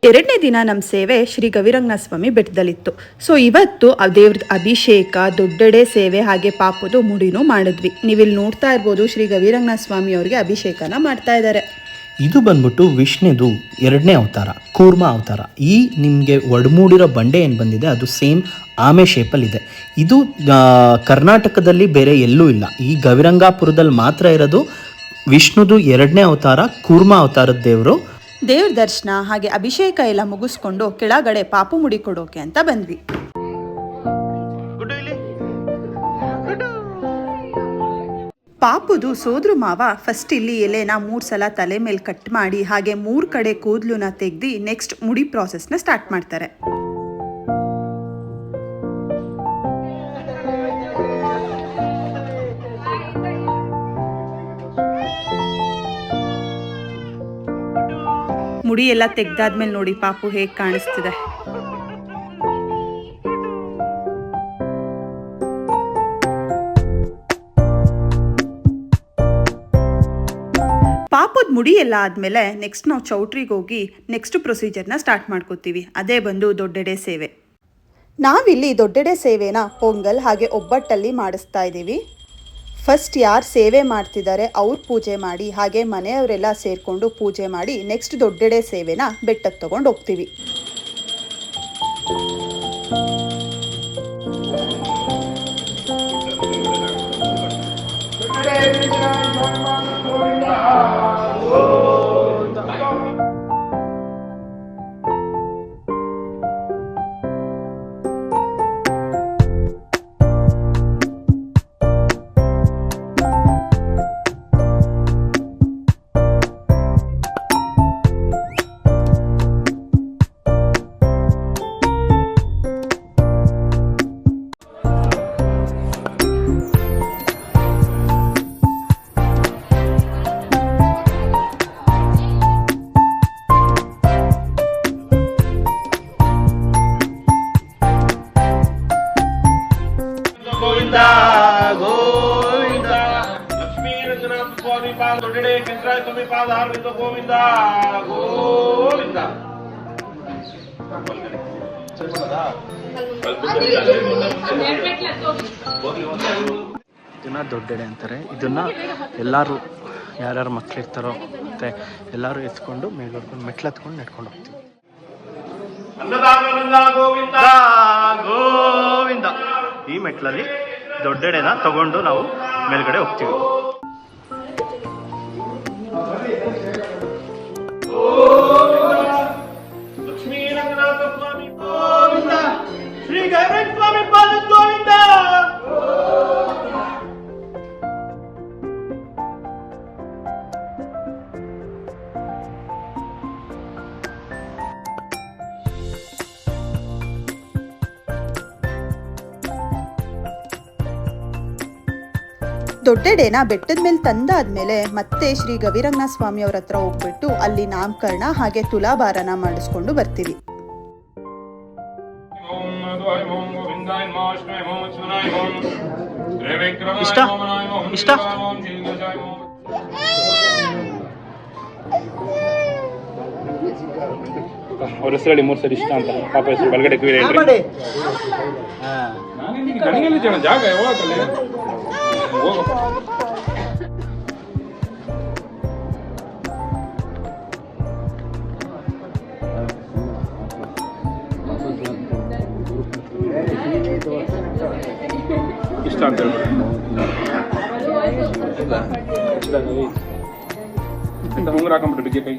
ಎರಡನೇ ದಿನ ನಮ್ಮ ಸೇವೆ ಶ್ರೀ ಗವಿರಂಗನಾಥ ಸ್ವಾಮಿ ಬೆಟ್ಟದಲ್ಲಿತ್ತು. ಸೊ ಇವತ್ತು ಆ ದೇವ್ರದ್ದು ಅಭಿಷೇಕ, ದೊಡ್ಡೆಡೆ ಸೇವೆ, ಹಾಗೆ ಪಾಪದು ಮುಡಿನೂ ಮಾಡಿದ್ವಿ. ನೀವಿಲ್ಲಿ ನೋಡ್ತಾ ಇರ್ಬೋದು, ಶ್ರೀ ಗವಿರಂಗನಾಥ ಸ್ವಾಮಿ ಅವರಿಗೆ ಅಭಿಷೇಕನ ಮಾಡ್ತಾ ಇದ್ದಾರೆ. ಇದು ಬಂದ್ಬಿಟ್ಟು ವಿಷ್ಣುದು ಎರಡನೇ ಅವತಾರ, ಕೂರ್ಮ ಅವತಾರ. ಈ ನಿಮಗೆ ಒಡಮೂಡಿರೋ ಬಂಡೆ ಏನು ಬಂದಿದೆ ಅದು ಸೇಮ್ ಆಮೆ ಶೇಪಲ್ಲಿದೆ. ಇದು ಕರ್ನಾಟಕದಲ್ಲಿ ಬೇರೆ ಎಲ್ಲೂ ಇಲ್ಲ, ಈ ಗವಿರಂಗಾಪುರದಲ್ಲಿ ಮಾತ್ರ ಇರೋದು. ವಿಷ್ಣುದು ಎರಡನೇ ಅವತಾರ, ಕೂರ್ಮ ಅವತಾರದ ದೇವರು. ದೇವ್ರ ದರ್ಶನ ಹಾಗೆ ಅಭಿಷೇಕ ಎಲ್ಲ ಮುಗಿಸ್ಕೊಂಡು ಕೆಳಗಡೆ ಪಾಪು ಮುಡಿ ಕೊಡೋಕೆ ಅಂತ ಬಂದ್ವಿ. ಪಾಪುದು ಸೋದ್ರ ಮಾವ ಫಸ್ಟ್ ಇಲ್ಲಿ ಎಲೆನ 3 ಸಲ ತಲೆ ಮೇಲೆ ಕಟ್ ಮಾಡಿ ಹಾಗೆ 3 ಕಡೆ ಕೂದಲುನ ತೆಗ್ದು ನೆಕ್ಸ್ಟ್ ಮುಡಿ ಪ್ರಾಸೆಸ್ನ ಸ್ಟಾರ್ಟ್ ಮಾಡ್ತಾರೆ. ಮುಡಿ ಎಲ್ಲ ತೆಗ್ದಾದ್ಮೇಲೆ ನೋಡಿ ಪಾಪು ಹೇಗೆ ಕಾಣಿಸ್ತಿದೆ. ಪಾಪದ ಮುಡಿ ಎಲ್ಲ ಆದಮೇಲೆ ನೆಕ್ಸ್ಟ್ ನಾವು ಚೌಟ್ರಿಗೆ ಹೋಗಿ ನೆಕ್ಸ್ಟ್ ಪ್ರೊಸೀಜರ್ನ ಸ್ಟಾರ್ಟ್ ಮಾಡ್ಕೋತೀವಿ. ಅದೇ ಬಂದು ದೊಡ್ಡೆಡೆ ಸೇವೆ. ನಾವಿಲ್ಲಿ ದೊಡ್ಡೆಡೆ ಸೇವೆನ ಪೊಂಗಲ್ ಹಾಗೆ ಒಬ್ಬಟ್ಟಲ್ಲಿ ಮಾಡಿಸ್ತಾ ಇದ್ದೀವಿ. ಫಸ್ಟ್ ಯಾರು ಸೇವೆ ಮಾಡ್ತಿದ್ದಾರೆ ಅವ್ರು ಪೂಜೆ ಮಾಡಿ ಹಾಗೆ ಮನೆಯವರೆಲ್ಲ ಸೇರಿಕೊಂಡು ಪೂಜೆ ಮಾಡಿ ನೆಕ್ಸ್ಟ್ ದೊಡ್ಡೆಡೆ ಸೇವೆನ ಬೆಟ್ಟಕ್ಕೆ ತೊಗೊಂಡು ಹೋಗ್ತೀವಿ. ಇದನ್ನ ದೊಡ್ಡೆಡೆ ಅಂತಾರೆ. ಇದನ್ನ ಎಲ್ಲರೂ ಯಾರ್ಯಾರು ಮಕ್ಳಿರ್ತಾರೋ ಮತ್ತೆ ಎಲ್ಲರೂ ಎತ್ಕೊಂಡು ಮೇಲ್ವರ್ಕೊಂಡು ಮೆಟ್ಲು ಹತ್ಕೊಂಡು ನಡ್ಕೊಂಡು ಹೋಗ್ತೀವಿ. ಗೋವಿಂದ ಈ ಮೆಟ್ಲಲ್ಲಿ ದೊಡ್ಡೆಡೆನ ತಗೊಂಡು ನಾವು ಮೇಲ್ಗಡೆ ಹೋಗ್ತೀವಿ. ಲಕ್ಷ್ಮೀ ರಂಗನಾಥ ಸ್ವಾಮಿ ಗೋವಿಂದ, ಶ್ರೀ ಗವಿರಂಗ ಸ್ವಾಮಿ ಪಾದ ಗೋವಿಂದ. ದೊಡ್ಡೆಡೆನ ಬೆಟ್ಟದ ಮೇಲೆ ತಂದಾದ್ಮೇಲೆ ಮತ್ತೆ ಶ್ರೀ ಗವಿರಂಗನಾಥ ಸ್ವಾಮಿ ಅವ್ರ ಹತ್ರ ಹೋಗ್ಬಿಟ್ಟು ಅಲ್ಲಿ ನಾಮಕರಣ ಹಾಗೆ ತುಲಾಭಾರನ ಮಾಡಿಸ್ಕೊಂಡು ಬರ್ತೀವಿ. ಇಷ್ಟ ಅವ್ರ ಹೆಸರು ಹೇಳಿ 3 ಸರಿ ಇಷ್ಟ ಅಂತ. ಪಾಪ ಹೆಸರು ಬಲಗಡೆ ಕ್ವೀರ್ ಜಾಗ ಹೋಗು. ಇಷ್ಟ ಅಂತ ಉಂಗುರ ಹಾಕೊಂಡ್ಬಿಟ್ಟು ಬಿಗ್ಗೆ ಕೈ.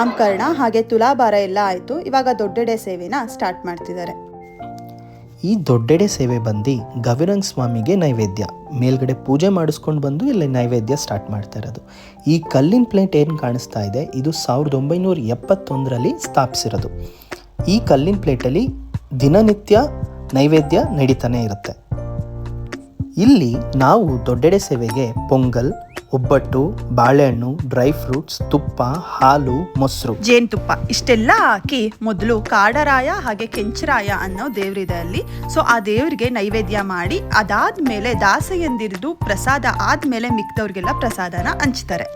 ನಾಮಕರಣ ಹಾಗೆ ತುಲಾಭಾರ ಎಲ್ಲ ಆಯಿತು. ಇವಾಗ ದೊಡ್ಡೆಡೆ ಸೇವೆನ ಸ್ಟಾರ್ಟ್ ಮಾಡ್ತಿದ್ದಾರೆ. ಈ ದೊಡ್ಡೆಡೆ ಸೇವೆ ಬಂದು ಗವಿರಂಗ ಸ್ವಾಮಿಗೆ ನೈವೇದ್ಯ ಮೇಲ್ಗಡೆ ಪೂಜೆ ಮಾಡಿಸ್ಕೊಂಡು ಬಂದು ಇಲ್ಲಿ ನೈವೇದ್ಯ ಸ್ಟಾರ್ಟ್ ಮಾಡ್ತಾ ಇರೋದು. ಈ ಕಲ್ಲಿನ ಪ್ಲೇಟ್ ಏನು ಕಾಣಿಸ್ತಾ ಇದೆ ಇದು 1971ರಲ್ಲಿ ಸ್ಥಾಪಿಸಿರೋದು. ಈ ಕಲ್ಲಿನ ಪ್ಲೇಟಲ್ಲಿ ದಿನನಿತ್ಯ ನೈವೇದ್ಯ ನಡೀತಾನೆ ಇರುತ್ತೆ. ಇಲ್ಲಿ ನಾವು ದೊಡ್ಡೆಡೆ ಸೇವೆಗೆ ಪೊಂಗಲ್, ಒಬ್ಬಟ್ಟು, ಬಾಳೆಹಣ್ಣು, ಡ್ರೈ ಫ್ರೂಟ್ಸ್, ತುಪ್ಪ, ಹಾಲು, ಮೊಸರು, ಜೇನುತುಪ್ಪ ಇಷ್ಟೆಲ್ಲ ಹಾಕಿ ಮೊದಲು ಕಾಡರಾಯ ಹಾಗೆ ಕೆಂಚರಾಯ ಅನ್ನೋ ದೇವರಿದೆ ಅಲ್ಲಿ. ಸೊ ಆ ದೇವರಿಗೆ ನೈವೇದ್ಯ ಮಾಡಿ ಅದಾದ್ಮೇಲೆ ದಾಸೆಯಂದಿರಿದು ಪ್ರಸಾದ ಆದ್ಮೇಲೆ ಮಿಕ್ದವ್ರಿಗೆಲ್ಲ ಪ್ರಸಾದನ ಹಂಚ್ತಾರೆ.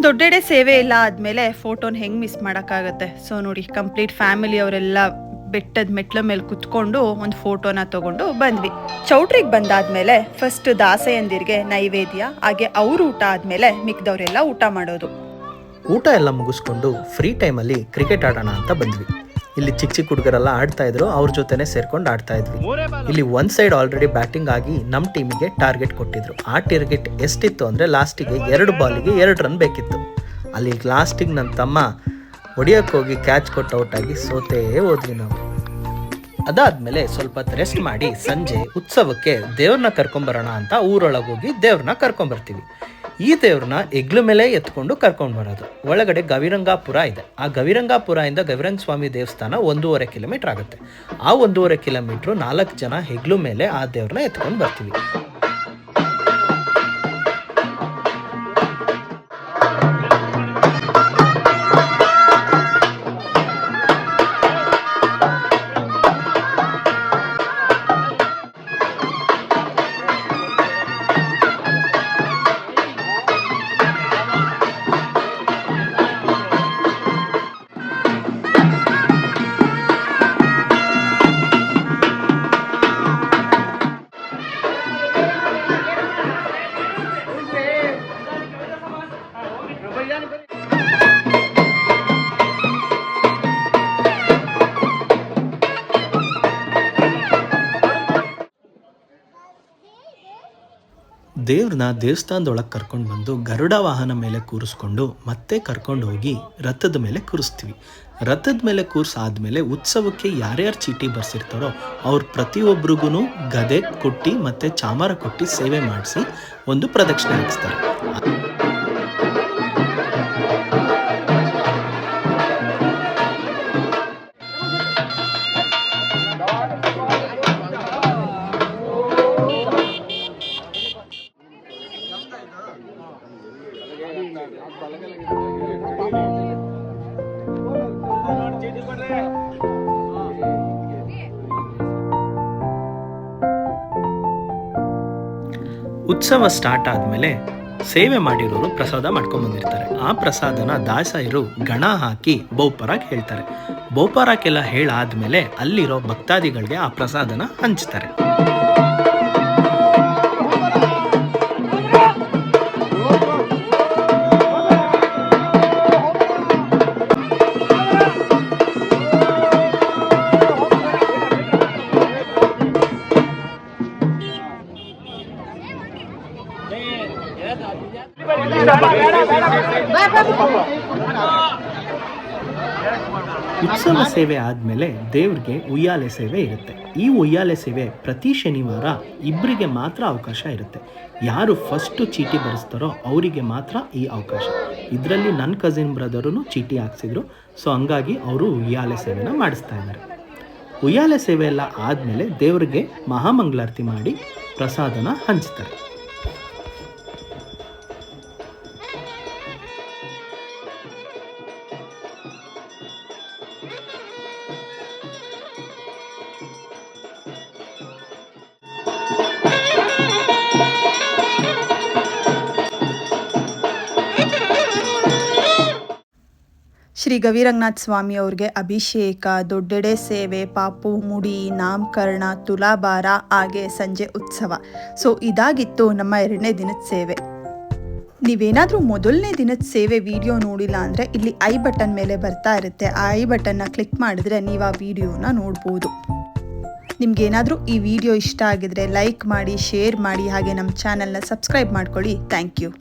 ದೊಡ್ಡೆಡೆ ಸೇವೆ ಎಲ್ಲ ಆದಮೇಲೆ ಫೋಟೋನ ಹೆಂಗೆ ಮಿಸ್ ಮಾಡೋಕ್ಕಾಗತ್ತೆ. ಸೊ ನೋಡಿ, ಕಂಪ್ಲೀಟ್ ಫ್ಯಾಮಿಲಿ ಅವರೆಲ್ಲ ಬೆಟ್ಟದ ಮೆಟ್ಲ ಮೇಲೆ ಕುತ್ಕೊಂಡು ಒಂದು ಫೋಟೋನ ತಗೊಂಡು ಬಂದ್ವಿ. ಚೌಟ್ರಿಗೆ ಬಂದಾದ್ಮೇಲೆ ಫಸ್ಟ್ ದಾಸೆಯಂದಿರಿಗೆ ನೈವೇದ್ಯ ಹಾಗೆ ಅವ್ರ ಊಟ ಆದಮೇಲೆ ಮಿಕ್ದವರೆಲ್ಲ ಊಟ ಮಾಡೋದು. ಊಟ ಎಲ್ಲ ಮುಗಿಸ್ಕೊಂಡು ಫ್ರೀ ಟೈಮಲ್ಲಿ ಕ್ರಿಕೆಟ್ ಆಡೋಣ ಅಂತ ಬಂದ್ವಿ. ಇಲ್ಲಿ ಚಿಕ್ಕ ಚಿಕ್ಕ ಹುಡುಗರೆಲ್ಲ ಆಡ್ತಾ ಇದ್ರು, ಅವ್ರ ಜೊತೆನೆ ಸೇರ್ಕೊಂಡು ಆಡ್ತಾ ಇದ್ವಿ. ಇಲ್ಲಿ ಒಂದು ಸೈಡ್ ಆಲ್ರೆಡಿ ಬ್ಯಾಟಿಂಗ್ ಆಗಿ ನಮ್ಮ ಟೀಮಿಗೆ ಟಾರ್ಗೆಟ್ ಕೊಟ್ಟಿದ್ರು. ಆ ಟಾರ್ಗೆಟ್ ಎಷ್ಟಿತ್ತು ಅಂದರೆ ಲಾಸ್ಟಿಗೆ 2 ಬಾಲಿಗೆ 2 ರನ್ ಬೇಕಿತ್ತು. ಅಲ್ಲಿ ಲಾಸ್ಟಿಗೆ ನನ್ನ ತಮ್ಮ ಹೊಡಿಯೋಕ್ಕೆ ಹೋಗಿ ಕ್ಯಾಚ್ ಕೊಟ್ಟು ಔಟ್ ಆಗಿ ಸೋತೇ ಹೋದ್ವಿ ನಾವು. ಅದಾದ್ಮೇಲೆ ಸ್ವಲ್ಪ ಹೊತ್ತು ರೆಸ್ಟ್ ಮಾಡಿ ಸಂಜೆ ಉತ್ಸವಕ್ಕೆ ದೇವ್ರನ್ನ ಕರ್ಕೊಂಬರೋಣ ಅಂತ ಊರೊಳಗೆ ಹೋಗಿ ದೇವ್ರನ್ನ ಕರ್ಕೊಂಬರ್ತೀವಿ. ಈ ದೇವ್ರನ್ನ ಹೆಗ್ಲು ಮೇಲೆ ಎತ್ಕೊಂಡು ಕರ್ಕೊಂಡು ಬರೋದು. ಒಳಗಡೆ ಗವಿರಂಗಾಪುರ ಇದೆ. ಆ ಗವಿರಂಗಾಪುರದಿಂದ ಗವಿರಂಗ ಸ್ವಾಮಿ ದೇವಸ್ಥಾನ 1.5 ಕಿಲೋಮೀಟರ್ ಆಗುತ್ತೆ. ಆ 1.5 ಕಿಲೋಮೀಟ್ರು 4 ಜನ ಹೆಗ್ಲು ಮೇಲೆ ಆ ದೇವ್ರನ್ನ ಎತ್ಕೊಂಡು ಬರ್ತೀವಿ. ದೇವ್ರನ್ನ ದೇವಸ್ಥಾನದೊಳಗೆ ಕರ್ಕೊಂಡು ಬಂದು ಗರುಡ ವಾಹನ ಮೇಲೆ ಕೂರಿಸ್ಕೊಂಡು ಮತ್ತೆ ಕರ್ಕೊಂಡು ಹೋಗಿ ರಥದ ಮೇಲೆ ಕೂರಿಸ್ತೀವಿ. ರಥದ ಮೇಲೆ ಕೂರಿಸಾದ್ಮೇಲೆ ಉತ್ಸವಕ್ಕೆ ಯಾರ್ಯಾರು ಚೀಟಿ ಬರ್ಸಿರ್ತಾರೋ ಅವ್ರು ಪ್ರತಿಯೊಬ್ಬರಿಗೂ ಗದೆ ಕೊಟ್ಟು ಮತ್ತು ಚಾಮರ ಕೊಟ್ಟು ಸೇವೆ ಮಾಡಿಸಿ ಒಂದು ಪ್ರದಕ್ಷಿಣೆ ಹಾಕಿಸ್ತಾರೆ. ಉತ್ಸವ ಸ್ಟಾರ್ಟ್ ಆದಮೇಲೆ ಸೇವೆ ಮಾಡಿರೋರು ಪ್ರಸಾದ ಮಾಡ್ಕೊಂಬಂದಿರ್ತಾರೆ. ಆ ಪ್ರಸಾದನ ದಾಸರು ಗಣ ಹಾಕಿ ಬಹುಪರಾಕ್ ಹೇಳ್ತಾರೆ. ಬಹುಪರಾಕೆಲ್ಲ ಹೇಳಾದ್ಮೇಲೆ ಅಲ್ಲಿರೋ ಭಕ್ತಾದಿಗಳಿಗೆ ಆ ಪ್ರಸಾದನ ಹಂಚ್ತಾರೆ. ಉತ್ಸವ ಸೇವೆ ಆದಮೇಲೆ ದೇವ್ರಿಗೆ ಉಯ್ಯಾಲೆ ಸೇವೆ ಇರುತ್ತೆ. ಈ ಉಯ್ಯಾಲೆ ಸೇವೆ ಪ್ರತಿ ಶನಿವಾರ ಇಬ್ಬರಿಗೆ ಮಾತ್ರ ಅವಕಾಶ ಇರುತ್ತೆ. ಯಾರು ಫಸ್ಟು ಚೀಟಿ ಬರೆಸ್ತಾರೋ ಅವರಿಗೆ ಮಾತ್ರ ಈ ಅವಕಾಶ. ಇದರಲ್ಲಿ ನನ್ನ ಕಸಿನ್ ಬ್ರದರು ಚೀಟಿ ಹಾಕ್ಸಿದ್ರು. ಸೊ ಹಂಗಾಗಿ ಅವರು ಉಯ್ಯಾಲೆ ಸೇವೆನ ಮಾಡಿಸ್ತಾ ಇದ್ದಾರೆ. ಉಯ್ಯಾಲೆ ಸೇವೆ ಎಲ್ಲ ಆದಮೇಲೆ ದೇವರಿಗೆ ಮಹಾಮಂಗಳಾರತಿ ಮಾಡಿ ಪ್ರಸಾದನ ಹಂಚ್ತಾರೆ. ಶ್ರೀ ಗವಿರಂಗನಾಥ ಸ್ವಾಮಿ ಅವ್ರಿಗೆ ಅಭಿಷೇಕ, ದೊಡ್ಡೆಡೆ ಸೇವೆ, ಪಾಪು ಮುಡಿ, ನಾಮಕರಣ, ತುಲಾಭಾರ ಹಾಗೆ ಸಂಜೆ ಉತ್ಸವ. ಸೊ ಇದಾಗಿತ್ತು ನಮ್ಮ 2ನೇ ದಿನದ ಸೇವೆ. ನೀವೇನಾದರೂ ಮೊದಲನೇ ದಿನದ ಸೇವೆ ವಿಡಿಯೋ ನೋಡಿಲ್ಲ ಅಂದರೆ ಇಲ್ಲಿ ಐ ಬಟನ್ ಮೇಲೆ ಬರ್ತಾ ಇರುತ್ತೆ. ಆ ಐ ಬಟನ್ನ ಕ್ಲಿಕ್ ಮಾಡಿದ್ರೆ ನೀವು ಆ ವಿಡಿಯೋನ ನೋಡ್ಬೋದು. ನಿಮ್ಗೇನಾದರೂ ಈ ವಿಡಿಯೋ ಇಷ್ಟ ಆಗಿದ್ರೆ ಲೈಕ್ ಮಾಡಿ, ಶೇರ್ ಮಾಡಿ, ಹಾಗೆ ನಮ್ಮ ಚಾನಲ್ನ ಸಬ್ಸ್ಕ್ರೈಬ್ ಮಾಡ್ಕೊಳ್ಳಿ. Thank you.